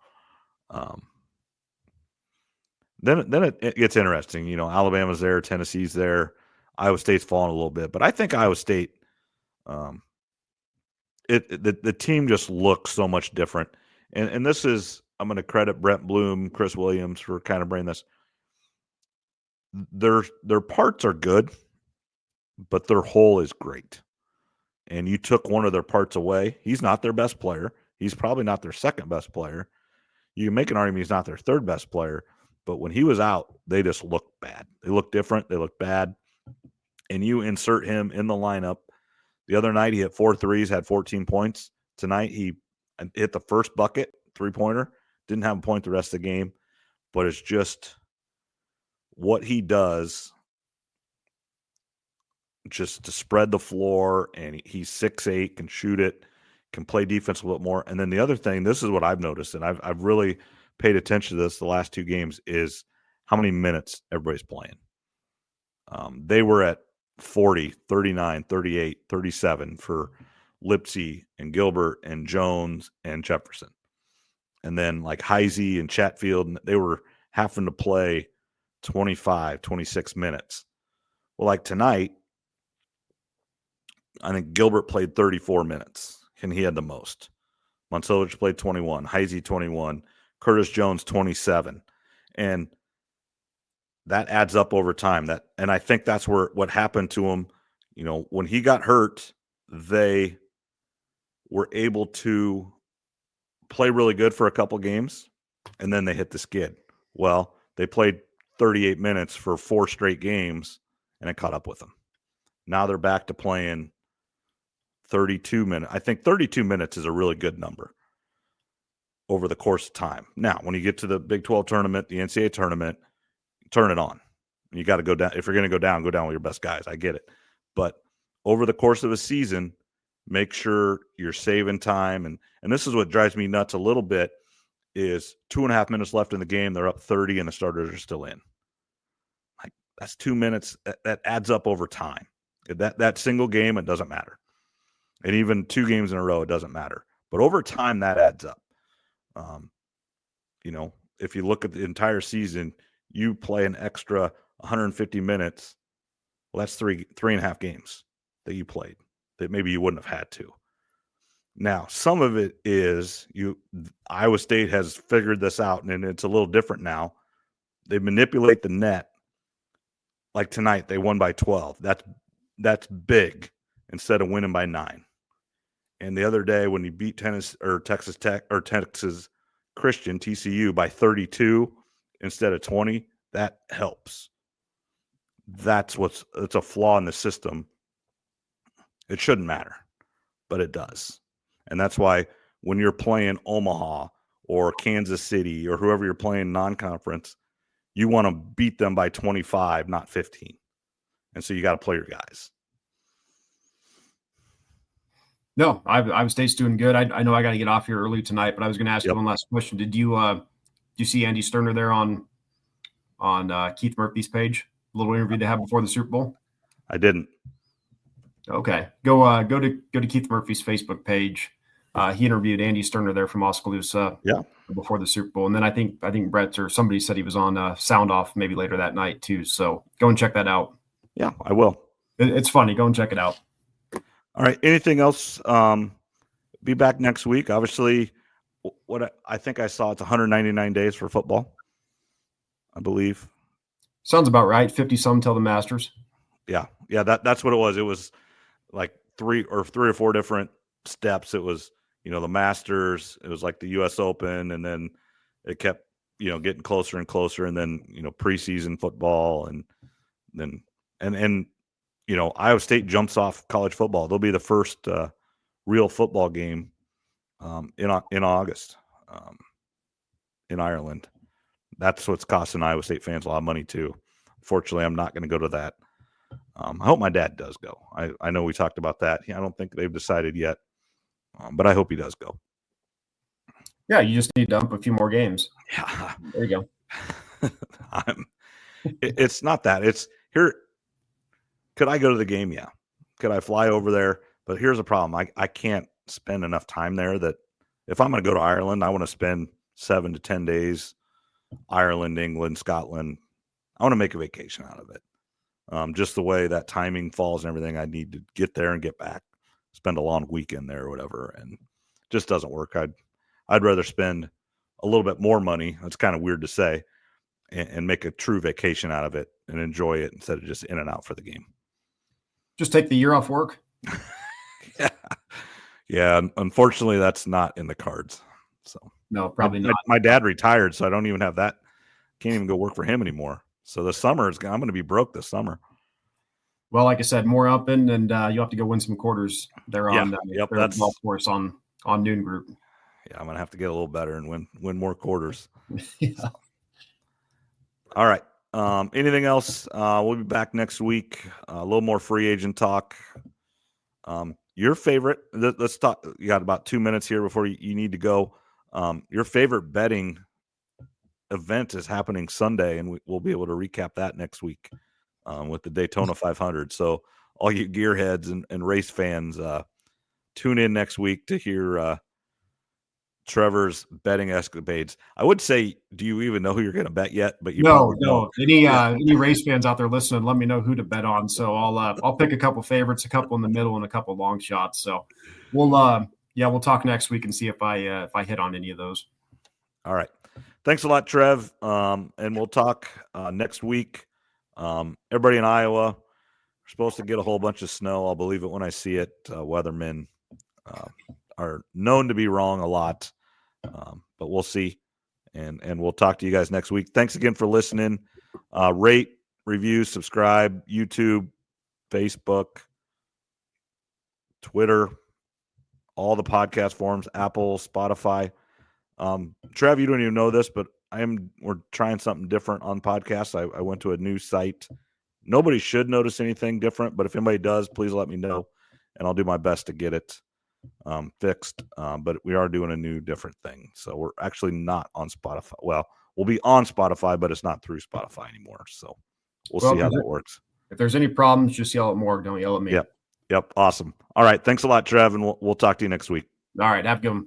Then it gets interesting. Alabama's there, Tennessee's there, Iowa State's fallen a little bit, but I think Iowa State, the team just looks so much different. And this is, I'm going to credit Brent Bloom, Chris Williams for kind of bringing this. Their parts are good, but their whole is great. And you took one of their parts away. He's not their best player. He's probably not their second best player. You can make an argument he's not their third best player. But when he was out, they just looked bad. They looked different. They looked bad. And you insert him in the lineup. The other night, he hit 4 threes, had 14 points. Tonight, he hit the first bucket, 3-pointer. Didn't have a point the rest of the game. But it's just what he does just to spread the floor. And he's 6'8", can shoot it, can play defense a little bit more. And then the other thing, this is what I've noticed, and I've really paid attention to this the last 2 games, is how many minutes everybody's playing. They were at 40, 39, 38, 37 for Lipsy and Gilbert and Jones and Jefferson. And then like Heisey and Chatfield, they were having to play 25, 26 minutes. Well, like tonight, I think Gilbert played 34 minutes, and he had the most. Monsolich played 21, Heisey 21, Curtis Jones 27. And that adds up over time. And I think that's what happened to him. When he got hurt, they were able to play really good for a couple games, and then they hit the skid. Well, they played 38 minutes for 4 straight games, and it caught up with them. Now they're back to playing 32 minutes. I think 32 minutes is a really good number over the course of time. Now, when you get to the Big 12 tournament, the NCAA tournament, turn it on. You got to go down. If you're going to go down with your best guys. I get it. But over the course of a season, make sure you're saving time. And this is what drives me nuts a little bit is 2.5 minutes left in the game. They're up 30 and the starters are still in. Like, that's 2 minutes. That adds up over time. That single game, it doesn't matter. And even 2 games in a row, it doesn't matter. But over time, that adds up. If you look at the entire season, you play an extra 150 minutes. Well, that's 3.5 games that you played that maybe you wouldn't have had to. Now, some of it is Iowa State has figured this out, and it's a little different now. They manipulate the net. Like tonight, they won by 12. That's big instead of winning by 9. And the other day when you beat Texas Tech or Texas Christian, TCU, by 32 instead of 20, that helps. It's a flaw in the system. It shouldn't matter, but it does. And that's why when you're playing Omaha or Kansas City or whoever you're playing non-conference, you want to beat them by 25, not 15. And so you got to play your guys. No, Iowa State's doing good. I know I got to get off here early tonight, but I was going to ask you one last question. Did you see Andy Sterner there on Keith Murphy's page? A little interview they had before the Super Bowl. I didn't. Okay, go to Keith Murphy's Facebook page. He interviewed Andy Sterner there from Oskaloosa. Before the Super Bowl, and then I think Brett or somebody said he was on Sound Off maybe later that night too. So go and check that out. Yeah, I will. It's funny. Go and check it out. All right. Anything else? Be back next week. Obviously, what I think I saw, it's 199 days for football, I believe. Sounds about right. 50-some till the Masters. Yeah. That's what it was. It was like three or four different steps. It was, the Masters. It was like the U.S. Open, and then it kept, getting closer and closer, and then preseason football, and then Iowa State jumps off college football. They'll be the first real football game in August in Ireland. That's what's costing Iowa State fans a lot of money too. Fortunately, I'm not going to go to that. I hope my dad does go. I know we talked about that. I don't think they've decided yet, but I hope he does go. Yeah, you just need to dump a few more games. Yeah, there you go. It's not that. It's here. Could I go to the game? Yeah. Could I fly over there? But here's the problem. I can't spend enough time there that if I'm going to go to Ireland, I want to spend 7 to 10 days, Ireland, England, Scotland. I want to make a vacation out of it. Just the way that timing falls and everything, I need to get there and get back, spend a long weekend there or whatever. And it just doesn't work. I'd rather spend a little bit more money. That's kind of weird to say, and make a true vacation out of it and enjoy it instead of just in and out for the game. Just take the year off work. Yeah. Unfortunately, that's not in the cards. So no, probably not. My dad retired, so I don't even have that. Can't even go work for him anymore. So the summer I'm going to be broke this summer. Well, like I said, more open, and you'll have to go win some quarters there on that's golf course on Noon Group. Yeah, I'm going to have to get a little better and win more quarters. Yeah. So. All right. Anything else? We'll be back next week. A little more free agent talk. Your favorite, let's talk. You got about 2 minutes here before you need to go. Your favorite betting event is happening Sunday, and we'll be able to recap that next week with the Daytona 500. So all you gearheads and race fans, tune in next week to hear Trevor's betting escapades. I would say, do you even know who you're going to bet yet? But no. Any race fans out there listening, let me know who to bet on. So I'll pick a couple favorites, a couple in the middle, and a couple long shots. So we'll talk next week and see if I hit on any of those. All right. Thanks a lot, Trev. And we'll talk next week. Everybody in Iowa, we're supposed to get a whole bunch of snow. I'll believe it when I see it. Weathermen are known to be wrong a lot. But we'll see, and we'll talk to you guys next week. Thanks again for listening. Rate, review, subscribe, YouTube, Facebook, Twitter, all the podcast forums, Apple, Spotify. Trev, you don't even know this, but we're trying something different on podcasts. I went to a new site Nobody should notice anything different, but if anybody does, please let me know, and I'll do my best to get it fixed. But we are doing a new different thing. So we're actually not on Spotify. Well, we'll be on Spotify, but it's not through Spotify anymore. So we'll see how that works. If there's any problems, just yell at Morg. Don't yell at me. Yep. Awesome. All right. Thanks a lot, Trev, and we'll talk to you next week. All right. Have a good one.